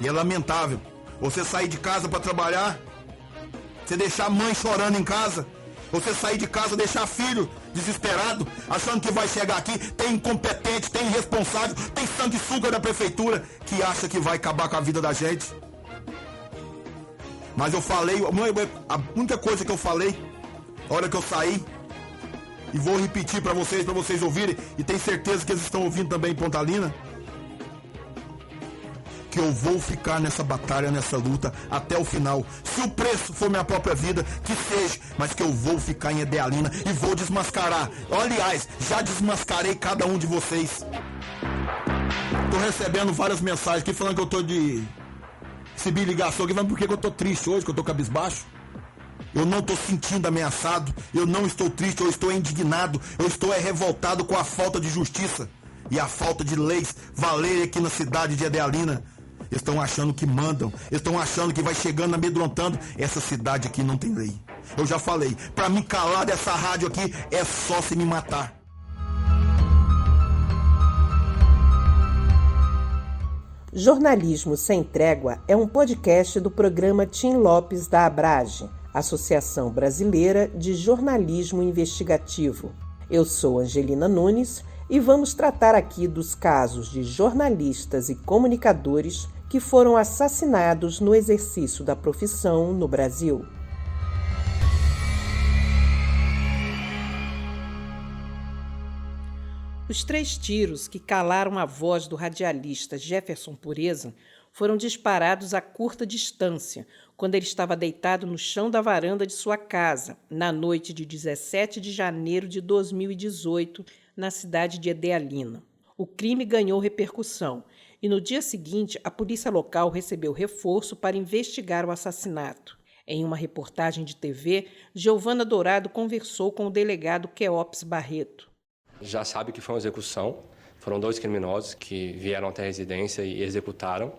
E é lamentável você sair de casa para trabalhar, você deixar a mãe chorando em casa, você sair de casa, deixar filho desesperado, achando que vai chegar aqui, tem incompetente, tem irresponsável, tem sanguessuga da prefeitura que acha que vai acabar com a vida da gente. Mas eu falei, a única coisa que eu falei, a hora que eu saí, e vou repetir para vocês ouvirem, e tenho certeza que eles estão ouvindo também em Pontalina, que eu vou ficar nessa batalha, nessa luta, até o final. Se o preço for minha própria vida, que seja, mas que eu vou ficar em Edealina e vou desmascarar. Aliás, já desmascarei cada um de vocês. Tô recebendo várias mensagens aqui falando que eu tô de... recebi ligação aqui falando por que eu tô triste hoje, que eu tô cabisbaixo. Eu não tô sentindo ameaçado, eu não estou triste, eu estou indignado, eu estou revoltado com a falta de justiça e a falta de leis valerem aqui na cidade de Edealina. Estão achando que mandam, estão achando que vai chegando, amedrontando. Essa cidade aqui não tem lei. Eu já falei, pra me calar dessa rádio aqui é só se me matar. Jornalismo Sem Trégua é um podcast do programa Tim Lopes da Abrage, Associação Brasileira de Jornalismo Investigativo. Eu sou Angelina Nunes e vamos tratar aqui dos casos de jornalistas e comunicadores que foram assassinados no exercício da profissão no Brasil. Os 3 tiros que calaram a voz do radialista Jefferson Pureza foram disparados a curta distância, quando ele estava deitado no chão da varanda de sua casa, na noite de 17 de janeiro de 2018, na cidade de Edealina. O crime ganhou repercussão e, no dia seguinte, a polícia local recebeu reforço para investigar o assassinato. Em uma reportagem de TV, Giovana Dourado conversou com o delegado Queops Barreto. Já sabe que foi uma execução. Foram 2 criminosos que vieram até a residência e executaram,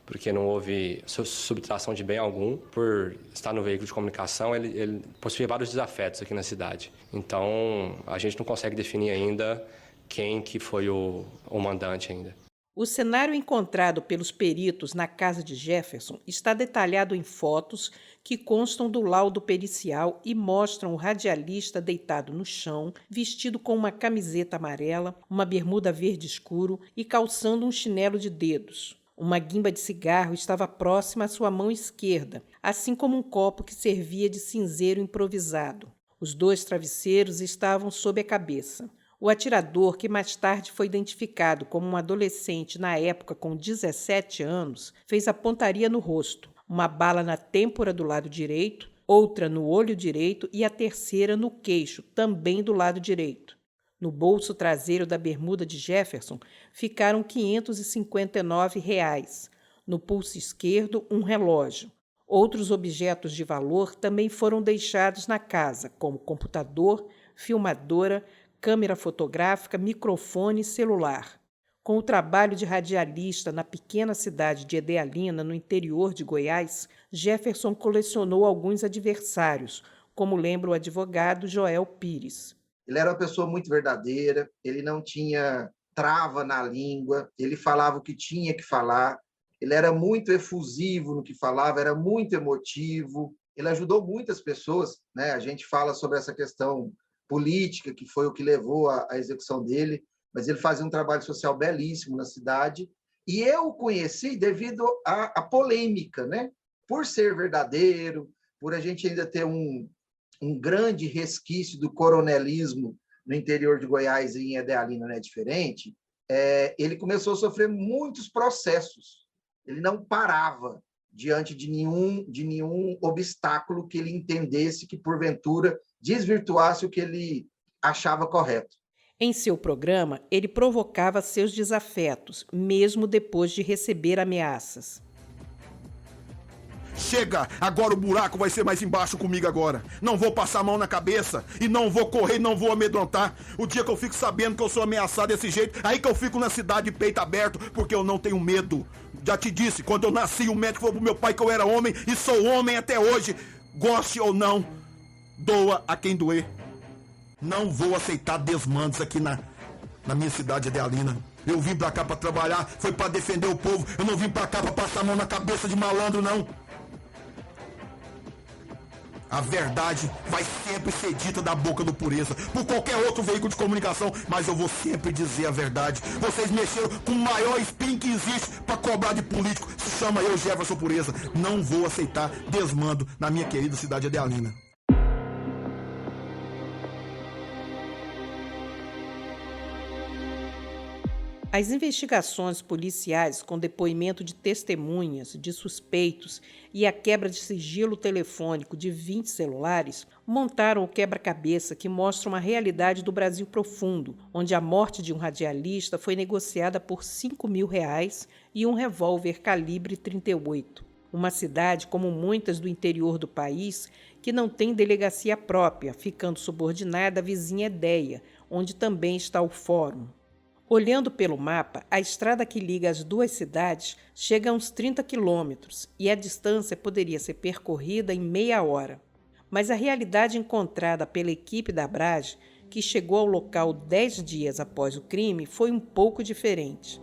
porque não houve subtração de bem algum. Por estar no veículo de comunicação, ele possuía vários desafetos aqui na cidade. Então, a gente não consegue definir ainda quem que foi o mandante ainda. O cenário encontrado pelos peritos na casa de Jefferson está detalhado em fotos que constam do laudo pericial e mostram o radialista deitado no chão, vestido com uma camiseta amarela, uma bermuda verde escuro e calçando um chinelo de dedos. Uma guimba de cigarro estava próxima à sua mão esquerda, assim como um copo que servia de cinzeiro improvisado. Os 2 travesseiros estavam sob a cabeça. O atirador, que mais tarde foi identificado como um adolescente na época com 17 anos, fez a pontaria no rosto, uma bala na têmpora do lado direito, outra no olho direito e a terceira no queixo, também do lado direito. No bolso traseiro da bermuda de Jefferson ficaram R$ 559. No pulso esquerdo, um relógio. Outros objetos de valor também foram deixados na casa, como computador, filmadora, câmera fotográfica, microfone e celular. Com o trabalho de radialista na pequena cidade de Edealina, no interior de Goiás, Jefferson colecionou alguns adversários, como lembra o advogado Joel Pires. Ele era uma pessoa muito verdadeira, ele não tinha trava na língua, ele falava o que tinha que falar, ele era muito efusivo no que falava, era muito emotivo, ele ajudou muitas pessoas, né? A gente fala sobre essa questão política, que foi o que levou à execução dele, mas ele fazia um trabalho social belíssimo na cidade, e eu o conheci devido à polêmica, né? Por ser verdadeiro, por a gente ainda ter um grande resquício do coronelismo no interior de Goiás e em Edealina não é diferente, ele começou a sofrer muitos processos. Ele não parava diante de nenhum obstáculo que ele entendesse que, porventura, desvirtuasse o que ele achava correto. Em seu programa, ele provocava seus desafetos, mesmo depois de receber ameaças. Chega, agora o buraco vai ser mais embaixo comigo agora. Não vou passar a mão na cabeça e não vou correr, não vou amedrontar. O dia que eu fico sabendo que eu sou ameaçado desse jeito, aí que eu fico na cidade de peito aberto, porque eu não tenho medo. Já te disse, quando eu nasci, o médico falou pro meu pai que eu era homem e sou homem até hoje. Goste ou não, doa a quem doer. Não vou aceitar desmandos aqui na minha cidade de Edealina. Eu vim pra cá pra trabalhar, foi pra defender o povo. Eu não vim pra cá pra passar a mão na cabeça de malandro, não. A verdade vai sempre ser dita da boca do Pureza, por qualquer outro veículo de comunicação, mas eu vou sempre dizer a verdade. Vocês mexeram com o maior espinho que existe pra cobrar de político. Se chama eu, Jefferson Pureza. Não vou aceitar desmando na minha querida cidade Adealina. As investigações policiais com depoimento de testemunhas, de suspeitos e a quebra de sigilo telefônico de 20 celulares montaram o quebra-cabeça que mostra uma realidade do Brasil profundo, onde a morte de um radialista foi negociada por R$5 mil e um revólver calibre 38. Uma cidade, como muitas do interior do país, que não tem delegacia própria, ficando subordinada à vizinha Edéia, onde também está o fórum. Olhando pelo mapa, a estrada que liga as duas cidades chega a uns 30 quilômetros e a distância poderia ser percorrida em meia hora. Mas a realidade encontrada pela equipe da Abrage, que chegou ao local 10 dias após o crime, foi um pouco diferente.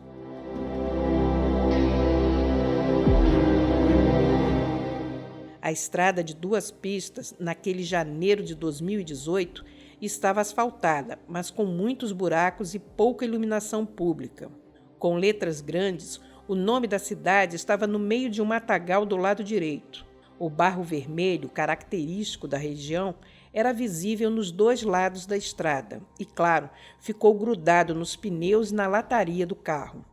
A estrada de 2 pistas, naquele janeiro de 2018, estava asfaltada, mas com muitos buracos e pouca iluminação pública. Com letras grandes, o nome da cidade estava no meio de um matagal do lado direito. O barro vermelho, característico da região, era visível nos 2 lados da estrada e, claro, ficou grudado nos pneus e na lataria do carro.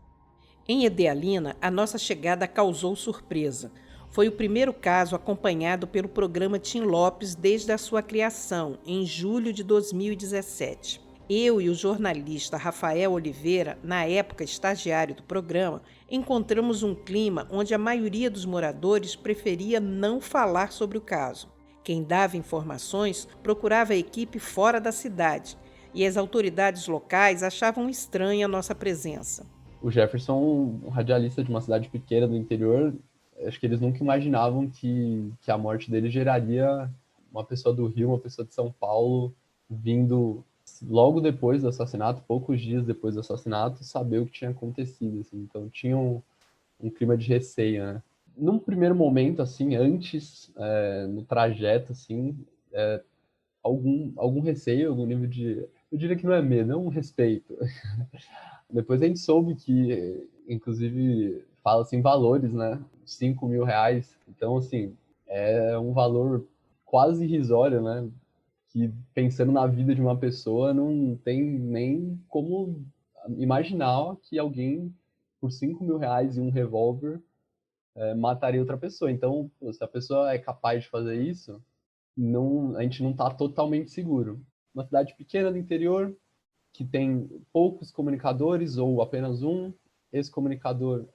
Em Edealina, a nossa chegada causou surpresa. Foi o primeiro caso acompanhado pelo programa Tim Lopes desde a sua criação, em julho de 2017. Eu e o jornalista Rafael Oliveira, na época estagiário do programa, encontramos um clima onde a maioria dos moradores preferia não falar sobre o caso. Quem dava informações procurava a equipe fora da cidade, e as autoridades locais achavam estranha a nossa presença. O Jefferson, um radialista de uma cidade pequena do interior, acho que eles nunca imaginavam que a morte dele geraria uma pessoa do Rio, uma pessoa de São Paulo, vindo logo depois do assassinato, poucos dias depois do assassinato, saber o que tinha acontecido. Assim. Então tinha um clima de receio, né? Num primeiro momento, assim, antes, no trajeto, assim, algum receio, algum nível de... Eu diria que não é medo, é um respeito. Depois a gente soube que, inclusive, fala-se em valores, né? R$5 mil. Então, assim, é um valor quase irrisório, né? Que, pensando na vida de uma pessoa, não tem nem como imaginar que alguém, por R$5 mil e um revólver, mataria outra pessoa. Então, se a pessoa é capaz de fazer isso, a gente não está totalmente seguro. Uma cidade pequena do interior, que tem poucos comunicadores, ou apenas um, esse comunicador...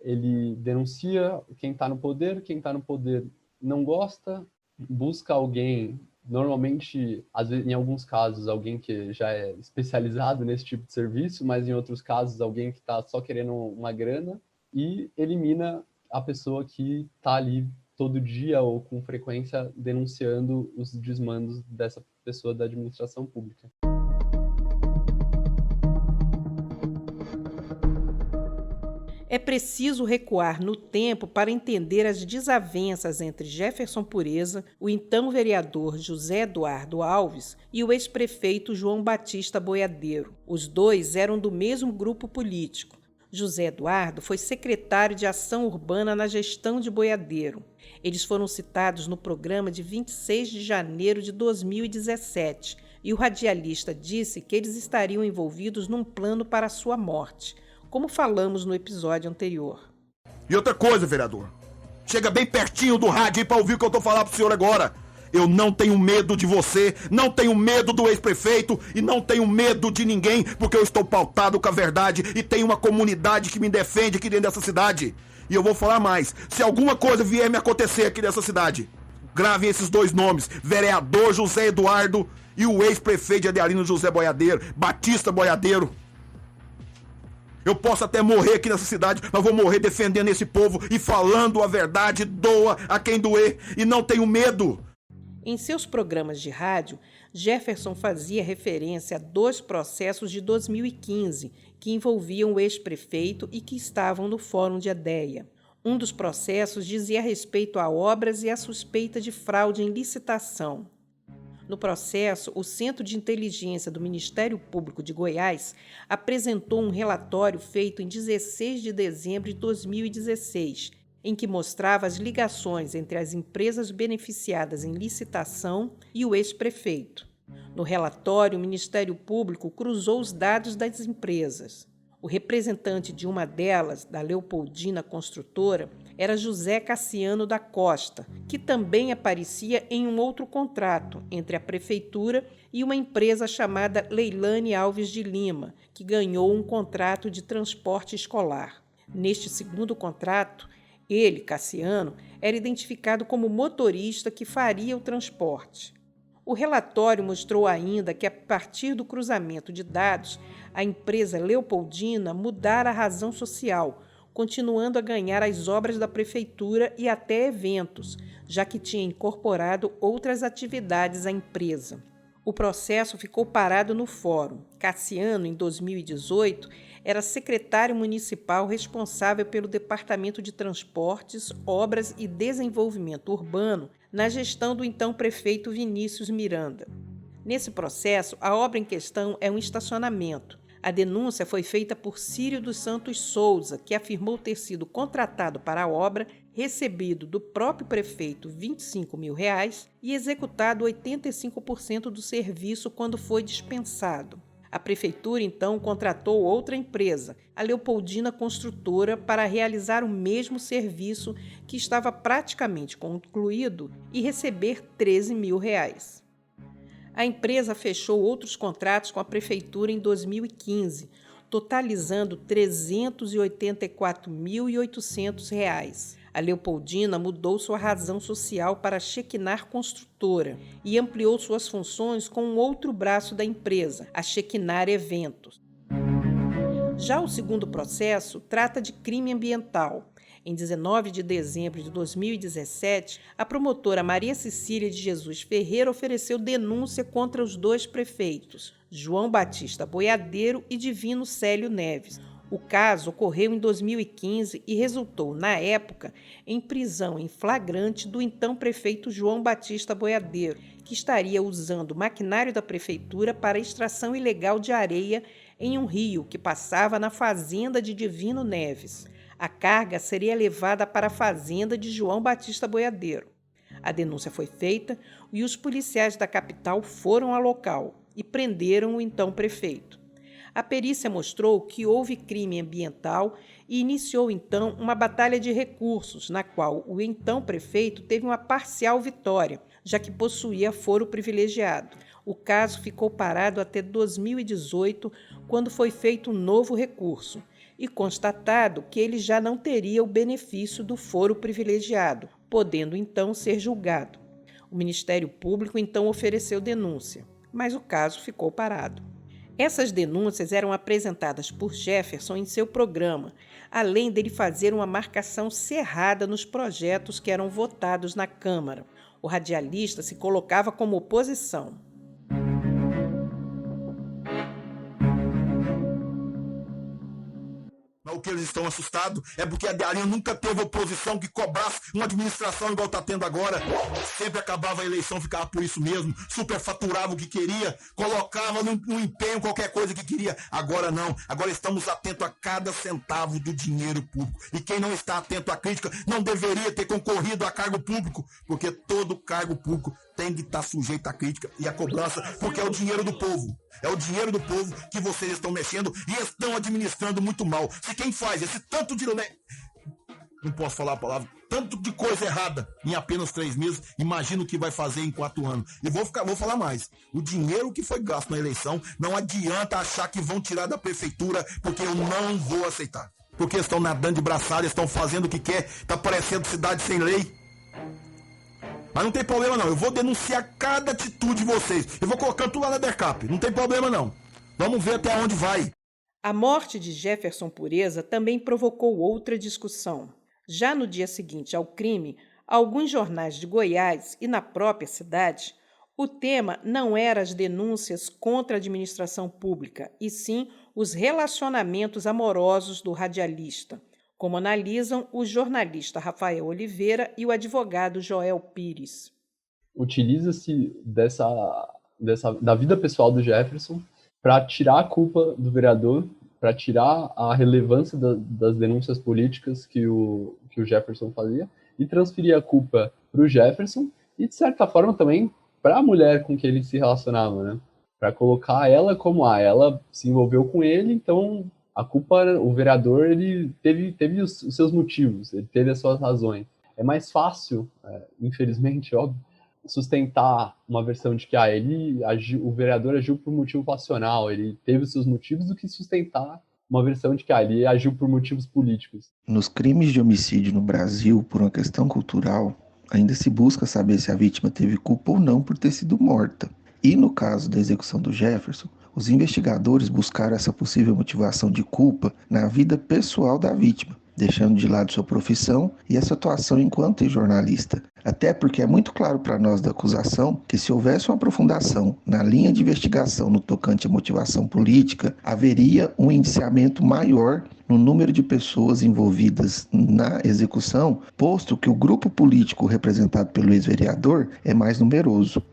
ele denuncia quem está no poder não gosta, busca alguém, normalmente, às vezes, em alguns casos, alguém que já é especializado nesse tipo de serviço, mas em outros casos, alguém que está só querendo uma grana, e elimina a pessoa que está ali todo dia ou com frequência denunciando os desmandos dessa pessoa da administração pública. É preciso recuar no tempo para entender as desavenças entre Jefferson Pureza, o então vereador José Eduardo Alves e o ex-prefeito João Batista Boiadeiro. Os dois eram do mesmo grupo político. José Eduardo foi secretário de Ação Urbana na gestão de Boiadeiro. Eles foram citados no programa de 26 de janeiro de 2017 e o radialista disse que eles estariam envolvidos num plano para a sua morte, como falamos no episódio anterior. E outra coisa, vereador, chega bem pertinho do rádio aí pra ouvir o que eu tô falando pro senhor agora. Eu não tenho medo de você, não tenho medo do ex-prefeito e não tenho medo de ninguém, porque eu estou pautado com a verdade e tenho uma comunidade que me defende aqui dentro dessa cidade. E eu vou falar mais, se alguma coisa vier me acontecer aqui nessa cidade, gravem esses 2 nomes, vereador José Eduardo e o ex-prefeito de Adealina, José Boiadeiro, Batista Boiadeiro. Eu posso até morrer aqui nessa cidade, mas vou morrer defendendo esse povo e falando a verdade, doa a quem doer, e não tenho medo. Em seus programas de rádio, Jefferson fazia referência a 2 processos de 2015 que envolviam o ex-prefeito e que estavam no Fórum de Edéia. Um dos processos dizia respeito a obras e a suspeita de fraude em licitação. No processo, o Centro de Inteligência do Ministério Público de Goiás apresentou um relatório feito em 16 de dezembro de 2016, em que mostrava as ligações entre as empresas beneficiadas em licitação e o ex-prefeito. No relatório, o Ministério Público cruzou os dados das empresas. O representante de uma delas, da Leopoldina Construtora, era José Cassiano da Costa, que também aparecia em um outro contrato entre a Prefeitura e uma empresa chamada Leilane Alves de Lima, que ganhou um contrato de transporte escolar. Neste segundo contrato, ele, Cassiano, era identificado como motorista que faria o transporte. O relatório mostrou ainda que, a partir do cruzamento de dados, a empresa Leopoldina mudara a razão social, continuando a ganhar as obras da prefeitura e até eventos, já que tinha incorporado outras atividades à empresa. O processo ficou parado no fórum. Cassiano, em 2018, era secretário municipal responsável pelo Departamento de Transportes, Obras e Desenvolvimento Urbano na gestão do então prefeito Vinícius Miranda. Nesse processo, a obra em questão é um estacionamento. A denúncia foi feita por Círio dos Santos Souza, que afirmou ter sido contratado para a obra, recebido do próprio prefeito R$ 25 mil e executado 85% do serviço quando foi dispensado. A prefeitura, então, contratou outra empresa, a Leopoldina Construtora, para realizar o mesmo serviço que estava praticamente concluído e receber R$ 13 mil. A empresa fechou outros contratos com a prefeitura em 2015, totalizando R$ 384.800. A Leopoldina mudou sua razão social para a Shekinar Construtora e ampliou suas funções com um outro braço da empresa, a Shekinar Eventos. Já o segundo processo trata de crime ambiental. Em 19 de dezembro de 2017, a promotora Maria Cecília de Jesus Ferreira ofereceu denúncia contra os dois prefeitos, João Batista Boiadeiro e Divino Célio Neves. O caso ocorreu em 2015 e resultou, na época, em prisão em flagrante do então prefeito João Batista Boiadeiro, que estaria usando o maquinário da prefeitura para extração ilegal de areia em um rio que passava na fazenda de Divino Neves. A carga seria levada para a fazenda de João Batista Boiadeiro. A denúncia foi feita e os policiais da capital foram ao local e prenderam o então prefeito. A perícia mostrou que houve crime ambiental e iniciou, então, uma batalha de recursos, na qual o então prefeito teve uma parcial vitória, já que possuía foro privilegiado. O caso ficou parado até 2018, quando foi feito um novo recurso e constatado que ele já não teria o benefício do foro privilegiado, podendo, então, ser julgado. O Ministério Público, então, ofereceu denúncia, mas o caso ficou parado. Essas denúncias eram apresentadas por Jefferson em seu programa, além dele fazer uma marcação cerrada nos projetos que eram votados na Câmara. O radialista se colocava como oposição. O que eles estão assustados é porque a Dealinho nunca teve oposição que cobrasse uma administração igual está tendo agora. Sempre acabava a eleição, ficava por isso mesmo, superfaturava o que queria, colocava no empenho qualquer coisa que queria. Agora não, agora estamos atentos a cada centavo do dinheiro público. E quem não está atento à crítica não deveria ter concorrido a cargo público, porque todo cargo público tem que estar sujeito à crítica e à cobrança, porque é o dinheiro do povo. É o dinheiro do povo que vocês estão mexendo e estão administrando muito mal. Se quem faz esse tanto de... Não posso falar a palavra. Tanto de coisa errada em apenas 3 meses, imagina o que vai fazer em 4 anos. E vou falar mais. O dinheiro que foi gasto na eleição, não adianta achar que vão tirar da prefeitura, porque eu não vou aceitar. Porque estão nadando de braçada, estão fazendo o que quer, está parecendo cidade sem lei. Mas não tem problema não, eu vou denunciar cada atitude de vocês. Eu vou colocando tudo lá na DERCAP, não tem problema não. Vamos ver até onde vai. A morte de Jefferson Pureza também provocou outra discussão. Já no dia seguinte ao crime, alguns jornais de Goiás e na própria cidade, o tema não era as denúncias contra a administração pública, e sim os relacionamentos amorosos do radialista, como analisam o jornalista Rafael Oliveira e o advogado Joel Pires. Utiliza-se da vida pessoal do Jefferson para tirar a culpa do vereador, para tirar a relevância das denúncias políticas que o Jefferson fazia e transferir a culpa para o Jefferson e, de certa forma, também para a mulher com que ele se relacionava, né? Para colocar ela como ela se envolveu com ele, então a culpa, o vereador, ele teve os seus motivos, ele teve as suas razões. É mais fácil, infelizmente, óbvio, sustentar uma versão de que o vereador agiu por motivo passional, ele teve os seus motivos, do que sustentar uma versão de que ele agiu por motivos políticos. Nos crimes de homicídio no Brasil, por uma questão cultural, ainda se busca saber se a vítima teve culpa ou não por ter sido morta. E no caso da execução do Jefferson, os investigadores buscaram essa possível motivação de culpa na vida pessoal da vítima, deixando de lado sua profissão e essa atuação enquanto jornalista. Até porque é muito claro para nós da acusação que se houvesse uma aprofundação na linha de investigação no tocante à motivação política, haveria um indiciamento maior no número de pessoas envolvidas na execução, posto que o grupo político representado pelo ex-vereador é mais numeroso.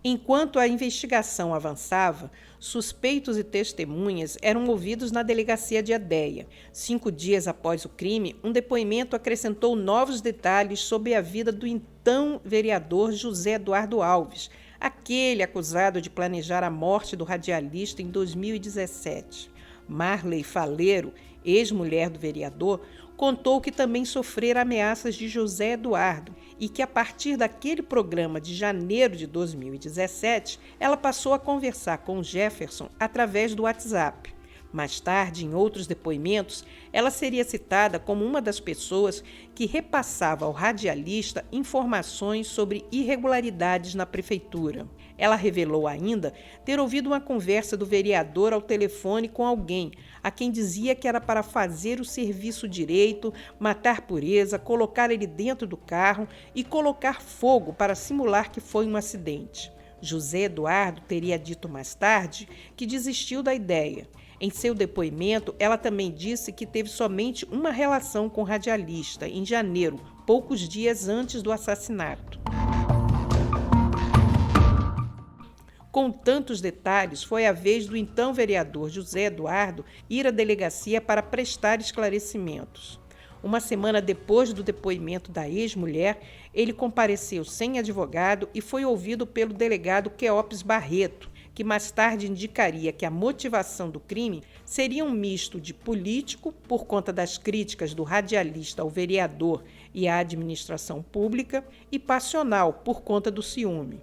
Enquanto a investigação avançava, suspeitos e testemunhas eram ouvidos na delegacia de Edéia. 5 dias após o crime, um depoimento acrescentou novos detalhes sobre a vida do então vereador José Eduardo Alves, aquele acusado de planejar a morte do radialista em 2017. Marley Faleiro, ex-mulher do vereador, contou que também sofrera ameaças de José Eduardo e que, a partir daquele programa de janeiro de 2017, ela passou a conversar com Jefferson através do WhatsApp. Mais tarde, em outros depoimentos, ela seria citada como uma das pessoas que repassava ao radialista informações sobre irregularidades na prefeitura. Ela revelou ainda ter ouvido uma conversa do vereador ao telefone com alguém, a quem dizia que era para fazer o serviço direito, matar pureza, colocar ele dentro do carro e colocar fogo para simular que foi um acidente. José Eduardo teria dito mais tarde que desistiu da ideia. Em seu depoimento, ela também disse que teve somente uma relação com o radialista, em janeiro, poucos dias antes do assassinato. Com tantos detalhes, foi a vez do então vereador José Eduardo ir à delegacia para prestar esclarecimentos. Uma semana depois do depoimento da ex-mulher, ele compareceu sem advogado e foi ouvido pelo delegado Queopes Barreto, que mais tarde indicaria que a motivação do crime seria um misto de político, por conta das críticas do radialista ao vereador e à administração pública, e passional, por conta do ciúme.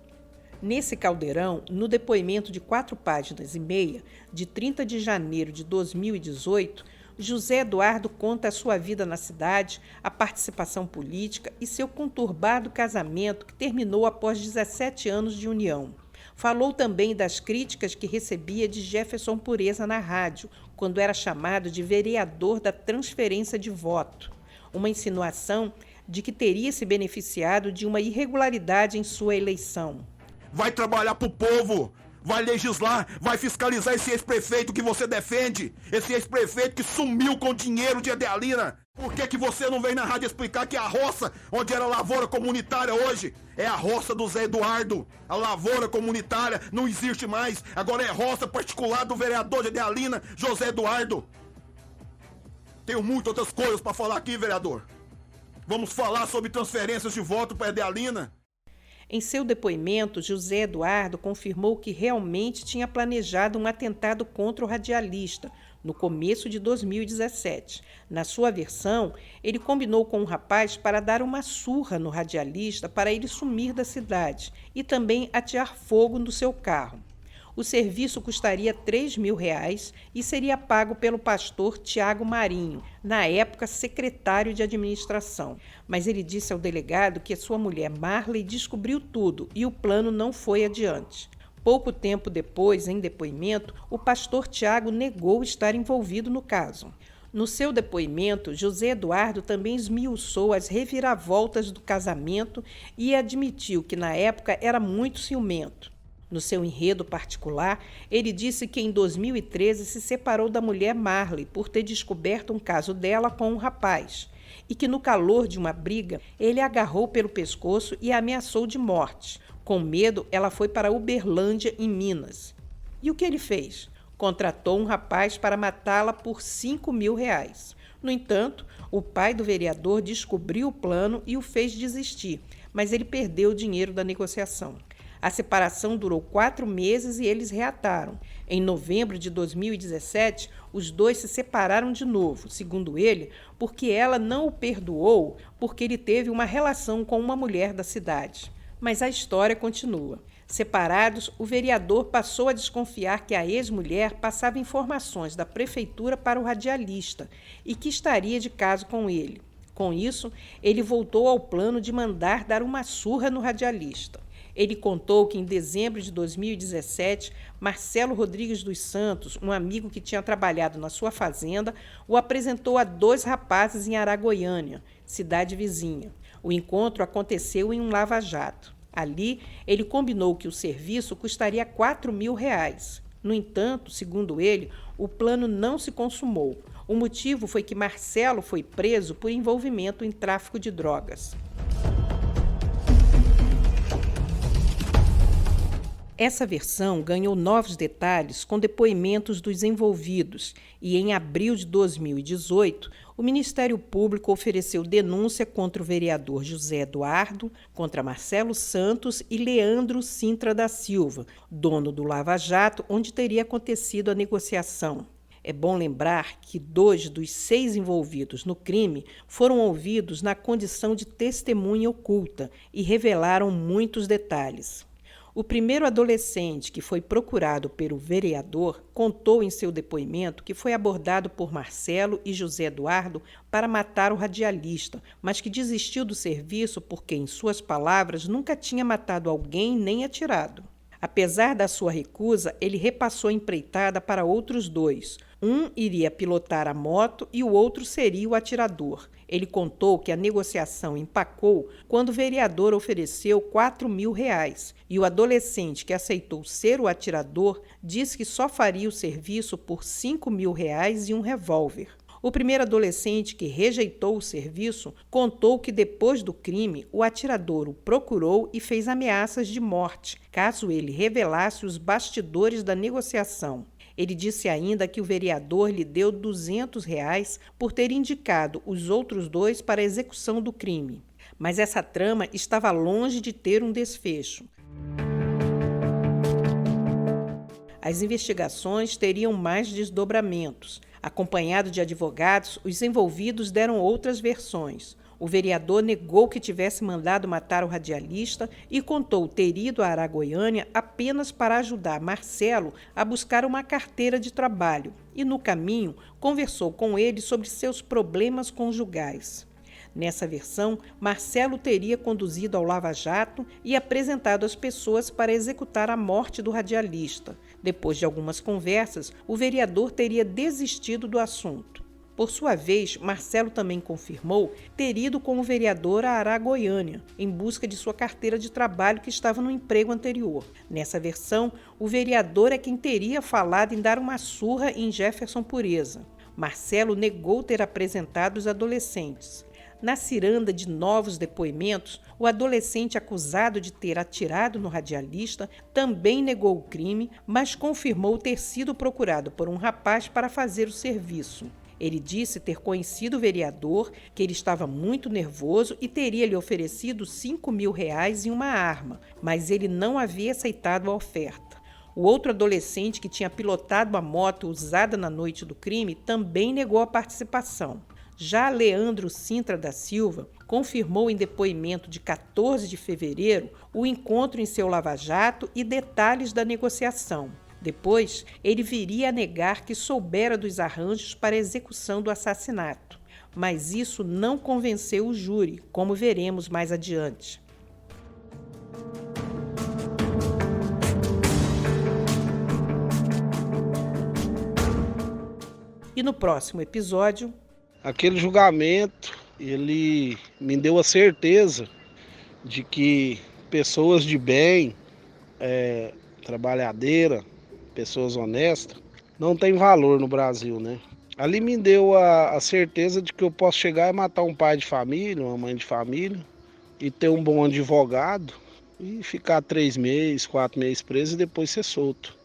Nesse caldeirão, no depoimento de 4 páginas e meia, de 30 de janeiro de 2018, José Eduardo conta a sua vida na cidade, a participação política e seu conturbado casamento que terminou após 17 anos de união. Falou também das críticas que recebia de Jefferson Pureza na rádio, quando era chamado de vereador da transferência de voto. Uma insinuação de que teria se beneficiado de uma irregularidade em sua eleição. Vai trabalhar pro povo, vai legislar, vai fiscalizar esse ex-prefeito que você defende, esse ex-prefeito que sumiu com o dinheiro de Edealina. Por que você não vem na rádio explicar que a roça, onde era a lavoura comunitária hoje, é a roça do Zé Eduardo? A lavoura comunitária não existe mais, agora é roça particular do vereador de Edealina, José Eduardo. Tenho muitas outras coisas para falar aqui, vereador. Vamos falar sobre transferências de voto para Edealina? Em seu depoimento, José Eduardo confirmou que realmente tinha planejado um atentado contra o radialista no começo de 2017. Na sua versão, ele combinou com um rapaz para dar uma surra no radialista para ele sumir da cidade e também atear fogo no seu carro. O serviço custaria R$3.000 e seria pago pelo pastor Tiago Marinho, na época secretário de administração. Mas ele disse ao delegado que a sua mulher Marley descobriu tudo e o plano não foi adiante. Pouco tempo depois, em depoimento, o pastor Tiago negou estar envolvido no caso. No seu depoimento, José Eduardo também esmiuçou as reviravoltas do casamento e admitiu que na época era muito ciumento. No seu enredo particular, ele disse que em 2013 se separou da mulher Marley por ter descoberto um caso dela com um rapaz e que no calor de uma briga ele a agarrou pelo pescoço e a ameaçou de morte. Com medo, ela foi para Uberlândia, em Minas. E o que ele fez? Contratou um rapaz para matá-la por R$5.000. No entanto, o pai do vereador descobriu o plano e o fez desistir, mas ele perdeu o dinheiro da negociação. A separação durou 4 meses e eles reataram. Em novembro de 2017, os dois se separaram de novo, segundo ele, porque ela não o perdoou porque ele teve uma relação com uma mulher da cidade. Mas a história continua. Separados, o vereador passou a desconfiar que a ex-mulher passava informações da prefeitura para o radialista e que estaria de caso com ele. Com isso, ele voltou ao plano de mandar dar uma surra no radialista. Ele contou que em dezembro de 2017, Marcelo Rodrigues dos Santos, um amigo que tinha trabalhado na sua fazenda, o apresentou a 2 rapazes em Aragoiânia, cidade vizinha. O encontro aconteceu em um lava-jato. Ali, ele combinou que o serviço custaria R$4.000. No entanto, segundo ele, o plano não se consumou. O motivo foi que Marcelo foi preso por envolvimento em tráfico de drogas. Essa versão ganhou novos detalhes com depoimentos dos envolvidos e, em abril de 2018, o Ministério Público ofereceu denúncia contra o vereador José Eduardo, contra Marcelo Santos e Leandro Sintra da Silva, dono do Lava Jato, onde teria acontecido a negociação. É bom lembrar que 2 dos 6 envolvidos no crime foram ouvidos na condição de testemunha oculta e revelaram muitos detalhes. O primeiro adolescente que foi procurado pelo vereador contou em seu depoimento que foi abordado por Marcelo e José Eduardo para matar o radialista, mas que desistiu do serviço porque, em suas palavras, nunca tinha matado alguém nem atirado. Apesar da sua recusa, ele repassou a empreitada para outros 2. Um iria pilotar a moto e o outro seria o atirador. Ele contou que a negociação empacou quando o vereador ofereceu R$4.000 e o adolescente que aceitou ser o atirador disse que só faria o serviço por R$5.000 e um revólver. O primeiro adolescente que rejeitou o serviço contou que depois do crime o atirador o procurou e fez ameaças de morte, caso ele revelasse os bastidores da negociação. Ele disse ainda que o vereador lhe deu R$200 por ter indicado os outros 2 para a execução do crime. Mas essa trama estava longe de ter um desfecho. As investigações teriam mais desdobramentos. Acompanhado de advogados, os envolvidos deram outras versões. O vereador negou que tivesse mandado matar o radialista e contou ter ido a Aragoiânia apenas para ajudar Marcelo a buscar uma carteira de trabalho e, no caminho, conversou com ele sobre seus problemas conjugais. Nessa versão, Marcelo teria conduzido ao Lava Jato e apresentado as pessoas para executar a morte do radialista. Depois de algumas conversas, o vereador teria desistido do assunto. Por sua vez, Marcelo também confirmou ter ido com o vereador a Aragoiânia, em busca de sua carteira de trabalho que estava no emprego anterior. Nessa versão, o vereador é quem teria falado em dar uma surra em Jefferson Pureza. Marcelo negou ter apresentado os adolescentes. Na ciranda de novos depoimentos, o adolescente acusado de ter atirado no radialista também negou o crime, mas confirmou ter sido procurado por um rapaz para fazer o serviço. Ele disse ter conhecido o vereador, que ele estava muito nervoso e teria lhe oferecido R$5.000 e uma arma, mas ele não havia aceitado a oferta. O outro adolescente que tinha pilotado a moto usada na noite do crime também negou a participação. Já Leandro Sintra da Silva confirmou em depoimento de 14 de fevereiro o encontro em seu lava-jato e detalhes da negociação. Depois, ele viria a negar que soubera dos arranjos para a execução do assassinato. Mas isso não convenceu o júri, como veremos mais adiante. E no próximo episódio... Aquele julgamento, ele me deu a certeza de que pessoas de bem, trabalhadeira, pessoas honestas, não tem valor no Brasil, né? Ali me deu a certeza de que eu posso chegar e matar um pai de família, uma mãe de família, e ter um bom advogado, e ficar 3 meses, 4 meses preso e depois ser solto.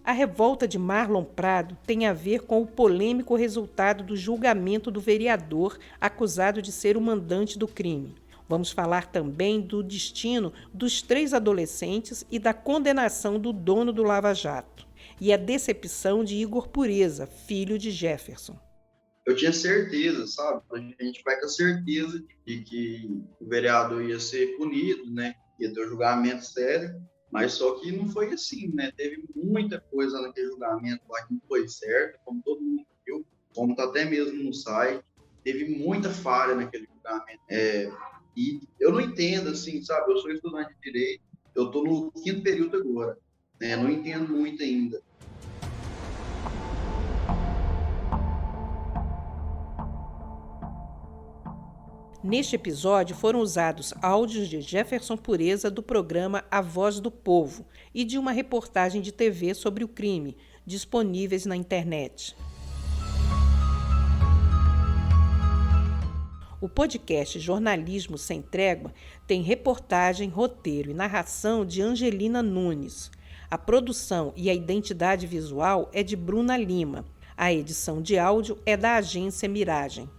A revolta de Marlon Prado tem a ver com o polêmico resultado do julgamento do vereador acusado de ser o mandante do crime. Vamos falar também do destino dos 3 adolescentes e da condenação do dono do Lava Jato. E a decepção de Igor Pureza, filho de Jefferson. Eu tinha certeza, sabe? A gente vai com a certeza de que o vereador ia ser punido, né? Ia ter um julgamento sério, mas só que não foi assim, né? Teve muita coisa naquele julgamento lá que não foi certo, como todo mundo viu, como tá até mesmo no site. Teve muita falha naquele julgamento. E eu não entendo, assim, sabe? Eu sou estudante de Direito, eu tô no 5º período agora, né? Não entendo muito ainda. Neste episódio foram usados áudios de Jefferson Pureza do programa A Voz do Povo e de uma reportagem de TV sobre o crime, disponíveis na internet. O podcast Jornalismo Sem Trégua tem reportagem, roteiro e narração de Angelina Nunes. A produção e a identidade visual é de Bruna Lima. A edição de áudio é da agência Miragem.